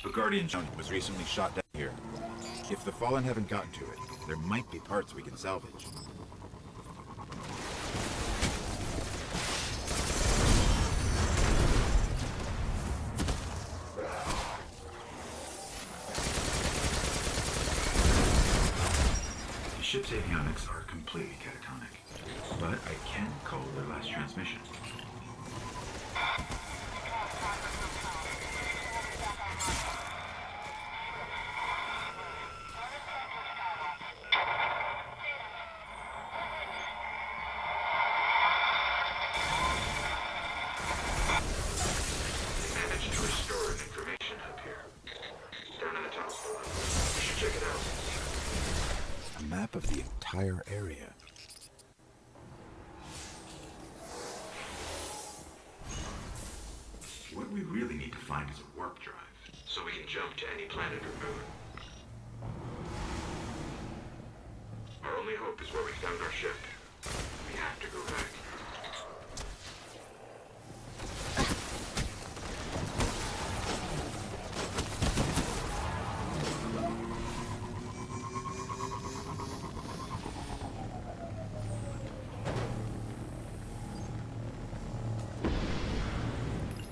A Guardian was recently shot down here. If the Fallen haven't gotten to it, there might be parts we can salvage. The ship's avionics are completely catatonic, but I can call their last transmission. A map of the entire area. What we really need to find is a warp drive, so we can jump to any planet or moon. Our only hope is where we found our ship. We have to go back.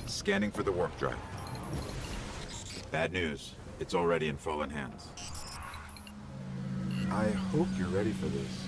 Scanning for the warp drive. Bad news. It's already in Fallen hands. I hope you're ready for this.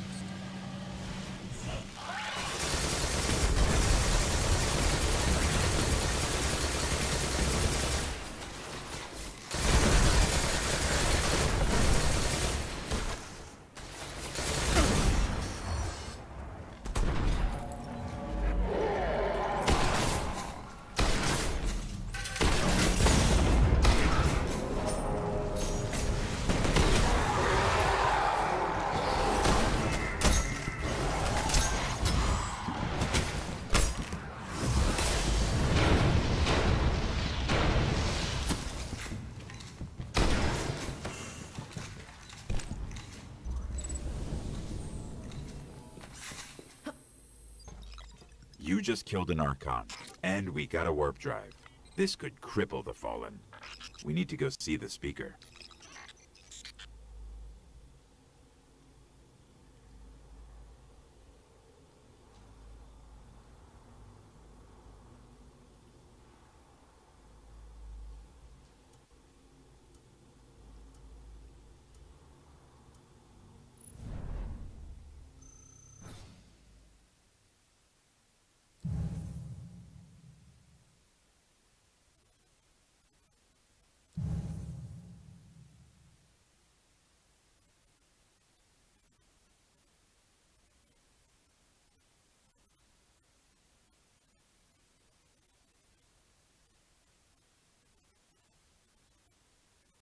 You just killed an Archon, and we got a warp drive. This could cripple the Fallen. We need to go see the Speaker.